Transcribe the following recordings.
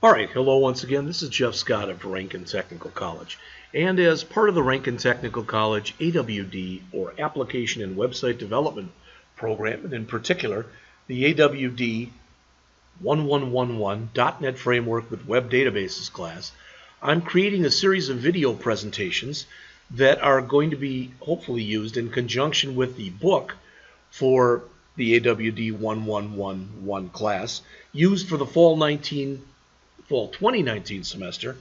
Alright, hello once again. This is Jeff Scott of Rankin Technical College. And as part of the Rankin Technical College AWD, or Application and Website Development Program, and in particular, the AWD 1111 .NET Framework with Web Databases class, I'm creating a series of video presentations that are going to be hopefully used in conjunction with the book for the AWD 1111 class, used for the fall 2019 semester.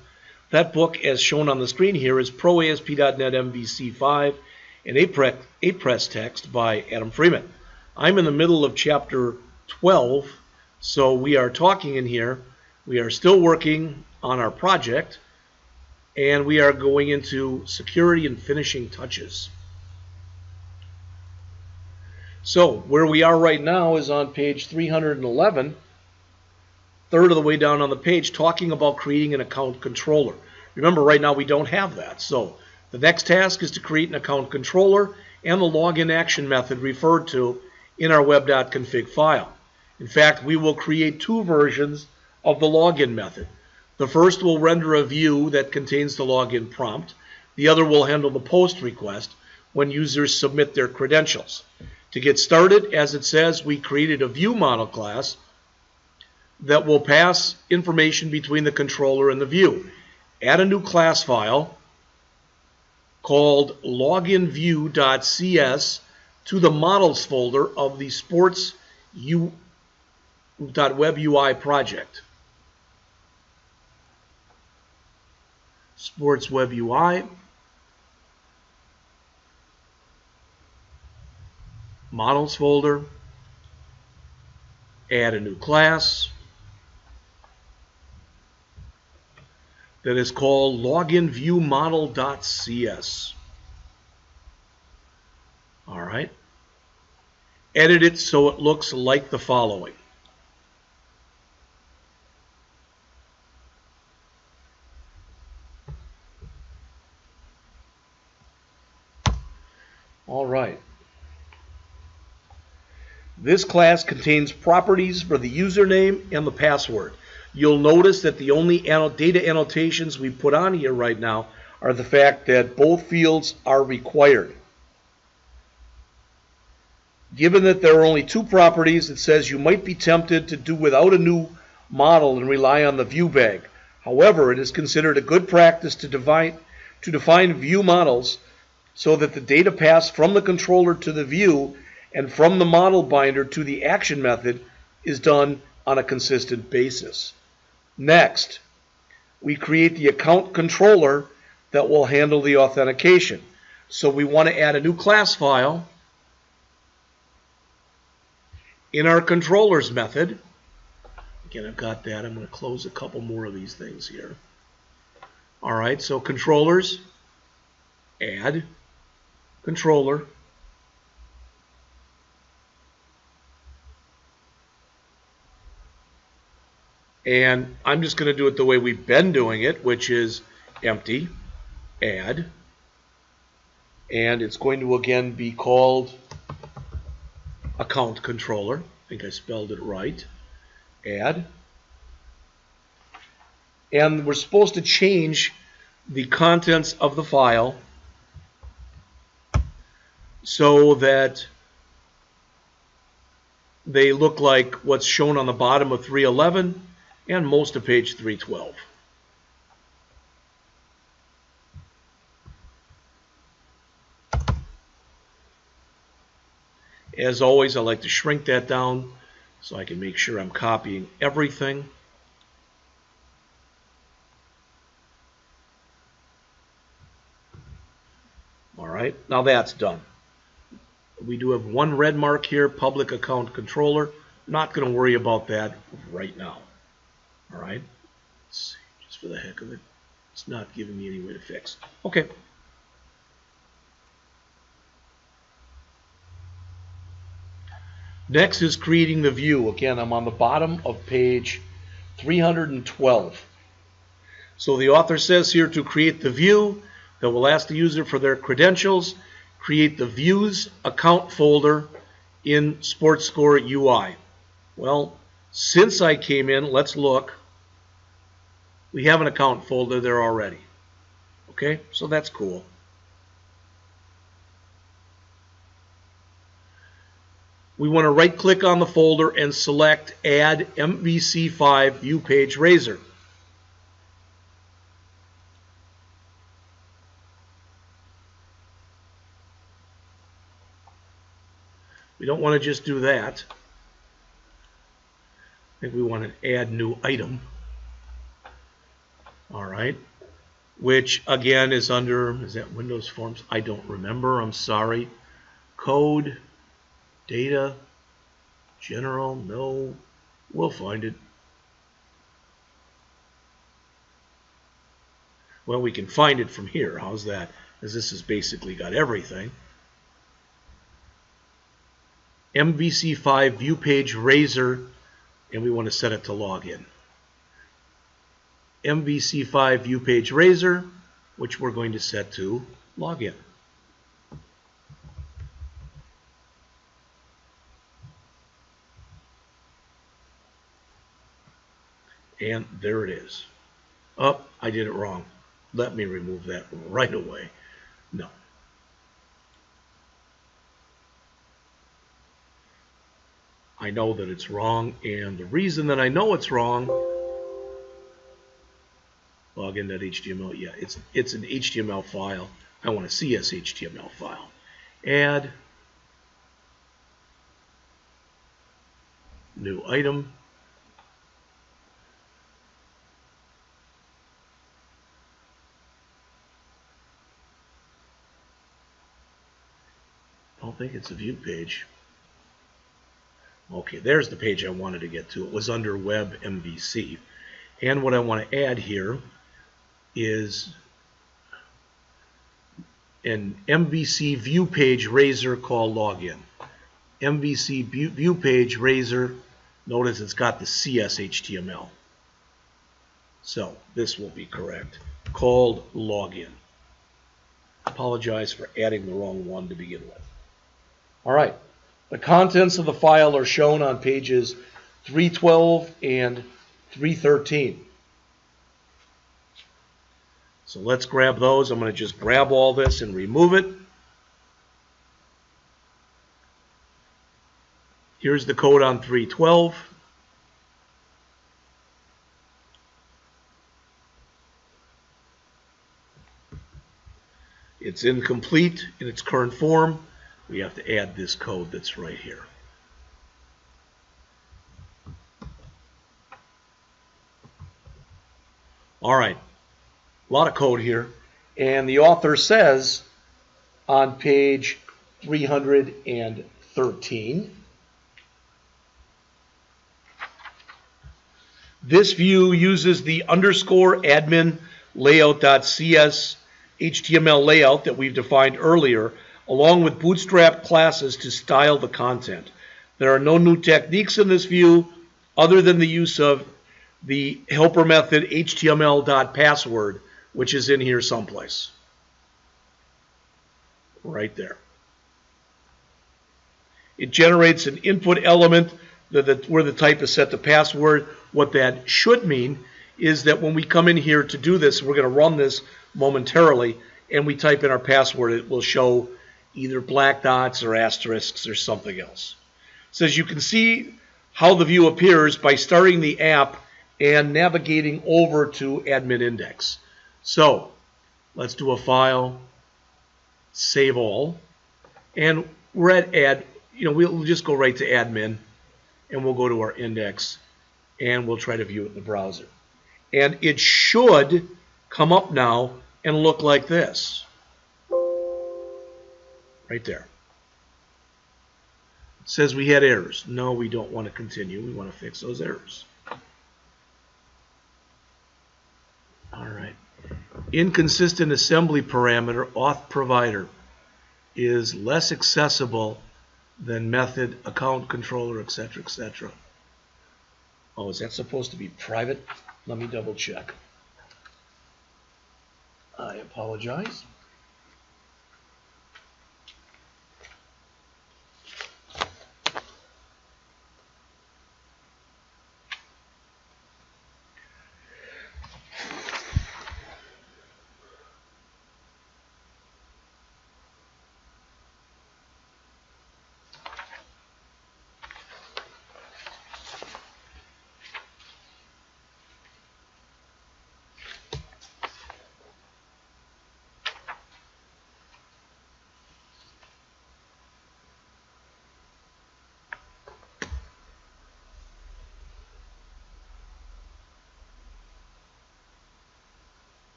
That book, as shown on the screen here, is Pro ASP.NET MVC 5 and APRES text by Adam Freeman. I'm in the middle of Chapter 12, so we are talking in here. We are still working on our project, and we are going into security and finishing touches. So where we are right now is on page 311, third of the way down on the page, talking about creating an account controller. Remember, right now we don't have that. So the next task is to create an account controller and the login action method referred to in our web.config file. In fact, we will create two versions of the login method. The first will render a view that contains the login prompt. The other will handle the post request when users submit their credentials. To get started, as it says, we created a view model class that will pass information between the controller and the view. Add a new class file called loginview.cs to the models folder of the sports.webui project. Sports Web UI, models folder, add a new class that is called loginviewmodel.cs. All right. Edit it so it looks like the following. All right. This class contains properties for the username and the password. You'll notice that the only data annotations we put on here right now are the fact that both fields are required. Given that there are only two properties, it says you might be tempted to do without a new model and rely on the view bag. However, it is considered a good practice to define view models so that the data passed from the controller to the view and from the model binder to the action method is done on a consistent basis. Next, we create the account controller that will handle the authentication. So we want to add a new class file in our controllers method. Again, I've got that. I'm going to close a couple more of these things here. All right, so controllers, add controller. And I'm just going to do it the way we've been doing it, which is empty, add, and it's going to again be called account controller. I think I spelled it right. Add. And we're supposed to change the contents of the file so that they look like what's shown on the bottom of 311 and most of page 312. As always, I like to shrink that down so I can make sure I'm copying everything. All right, now that's done. We do have one red mark here, public account controller. Not going to worry about that right now. All right, let's see, just for the heck of it, it's not giving me any way to fix. Okay. Next is creating the view. Again, I'm on the bottom of page 312. So the author says here to create the view that will ask the user for their credentials, create the views account folder in SportsScore UI. Well, since I came in, let's look. We have an account folder there already. Okay, so that's cool. We want to right-click on the folder and select Add MVC5 View Page Razor. We don't want to just do that. I think we want to add new item. All right. Which again is under, is that Windows Forms? I don't remember. I'm sorry. Code, data, general, no. We'll find it. Well, we can find it from here. How's that? Because this has basically got everything. MVC5 View Page Razor, and we want to set it to login. MVC5 View Page Razor, which we're going to set to login. And there it is. Oh, I did it wrong. Let me remove that right away. No. I know that it's wrong, and the reason that I know it's wrong, login.html, yeah, it's an HTML file. I want a CSHTML file. Add new item. I don't think it's a view page. Okay, there's the page I wanted to get to. It was under Web MVC. And what I want to add here is an MVC view page razor called login. MVC view page razor, notice it's got the CSHTML. So this will be correct. Called login. Apologize for adding the wrong one to begin with. All right. The contents of the file are shown on pages 312 and 313. So let's grab those. I'm going to just grab all this and remove it. Here's the code on 312. It's incomplete in its current form. We have to add this code that's right here. All right, a lot of code here. And the author says on page 313, this view uses the underscore admin layout.cs HTML layout that we've defined earlier, along with bootstrap classes to style the content. There are no new techniques in this view other than the use of the helper method html.password, which is in here someplace. Right there. It generates an input element where the type is set to password. What that should mean is that when we come in here to do this, we're going to run this momentarily, and we type in our password, it will show either black dots or asterisks or something else. It says you can see how the view appears by starting the app and navigating over to admin index. So let's do a file, save all, and we're at we'll just go right to admin, and we'll go to our index, and we'll try to view it in the browser. And it should come up now and look like this. Right there. It says we had errors. No, we don't want to continue. We want to fix those errors. All right. Inconsistent assembly parameter, auth provider, is less accessible than method, account controller, etc., etc. Oh, is that supposed to be private? Let me double check. I apologize.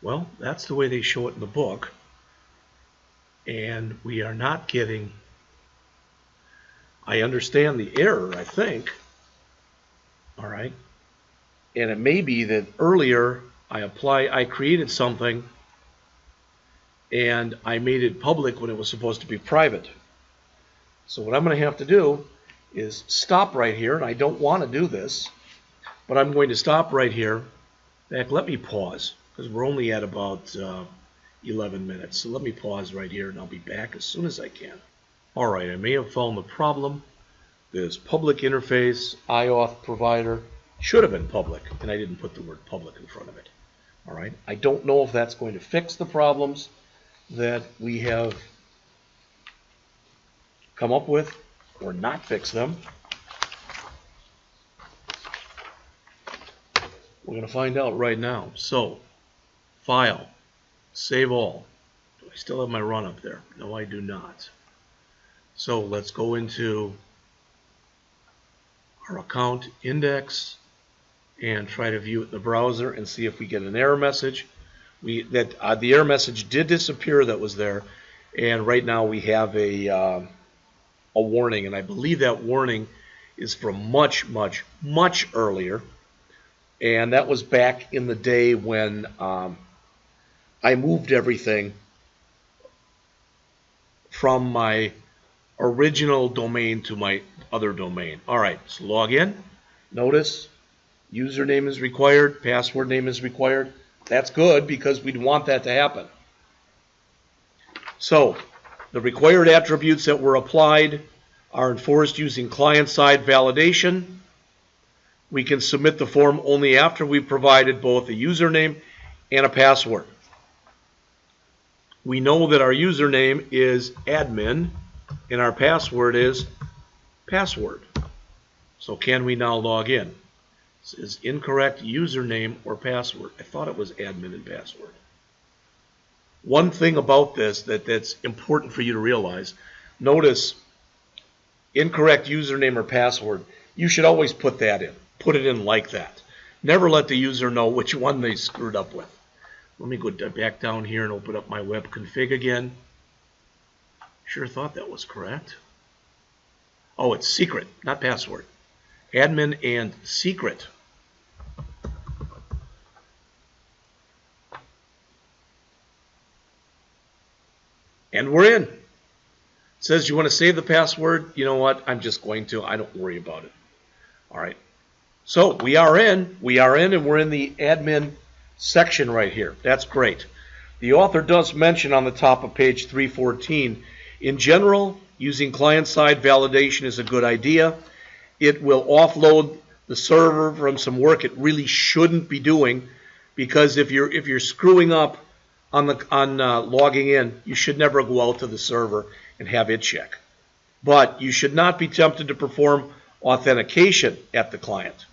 Well, that's the way they show it in the book. And we are not getting, I understand the error, I think. All right. And it may be that earlier I created something and I made it public when it was supposed to be private. So what I'm going to have to do is stop right here, and I don't want to do this, but I'm going to stop right here. In fact, let me pause, because we're only at about 11 minutes. So let me pause right here, and I'll be back as soon as I can. All right, I may have found the problem. This public interface IAuth provider should have been public, and I didn't put the word public in front of it. All right, I don't know if that's going to fix the problems that we have come up with or not fix them. We're going to find out right now. So, File, Save All. Do I still have my run up there? No, I do not. So let's go into our account index and try to view it in the browser and see if we get an error message. The error message did disappear that was there, and right now we have a warning, and I believe that warning is from much, much, much earlier, and that was back in the day when I moved everything from my original domain to my other domain. All right, so log in. Notice username is required, password name is required. That's good because we'd want that to happen. So the required attributes that were applied are enforced using client-side validation. We can submit the form only after we've provided both a username and a password. We know that our username is admin and our password is password. So can we now log in? This is incorrect username or password. I thought it was admin and password. One thing about this that's important for you to realize, notice incorrect username or password. You should always put that in. Put it in like that. Never let the user know which one they screwed up with. Let me go back down here and open up my web config again. Sure thought that was correct. Oh, it's secret, not password. Admin and secret. And we're in. It says you want to save the password. You know what? I'm just going to. I don't worry about it. All right. So we are in. We are in, and we're in the admin section right here. That's great. The author does mention on the top of page 314, in general, using client-side validation is a good idea. It will offload the server from some work it really shouldn't be doing, because if you're screwing up on logging in, you should never go out to the server and have it check. But you should not be tempted to perform authentication at the client.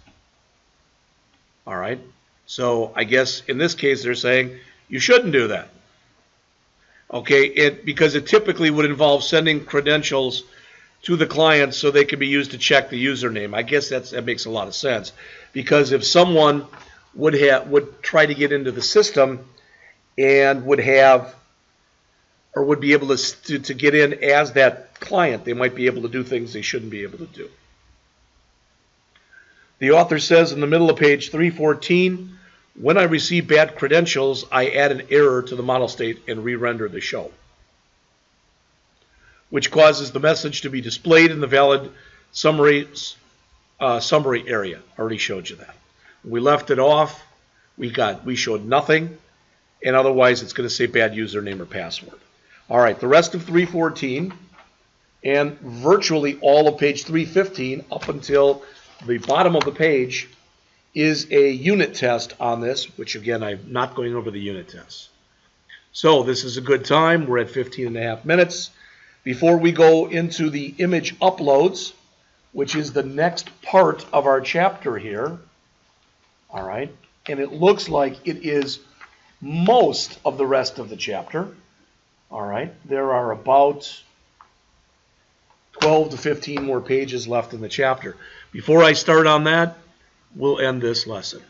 All right. So I guess in this case they're saying you shouldn't do that. Okay, because it typically would involve sending credentials to the client so they can be used to check the username. I guess that makes a lot of sense, because if someone would try to get into the system and would be able to get in as that client, they might be able to do things they shouldn't be able to do. The author says in the middle of page 314, when I receive bad credentials, I add an error to the model state and re-render the show, which causes the message to be displayed in the valid summary area. I already showed you that. We left it off. We showed nothing, and otherwise it's going to say bad username or password. All right, the rest of 314 and virtually all of page 315 up until the bottom of the page is a unit test on this, which again, I'm not going over the unit tests. So this is a good time. We're at 15 and a half minutes. Before we go into the image uploads, which is the next part of our chapter here, all right, and it looks like it is most of the rest of the chapter, all right, there are about 12 to 15 more pages left in the chapter. Before I start on that, we'll end this lesson.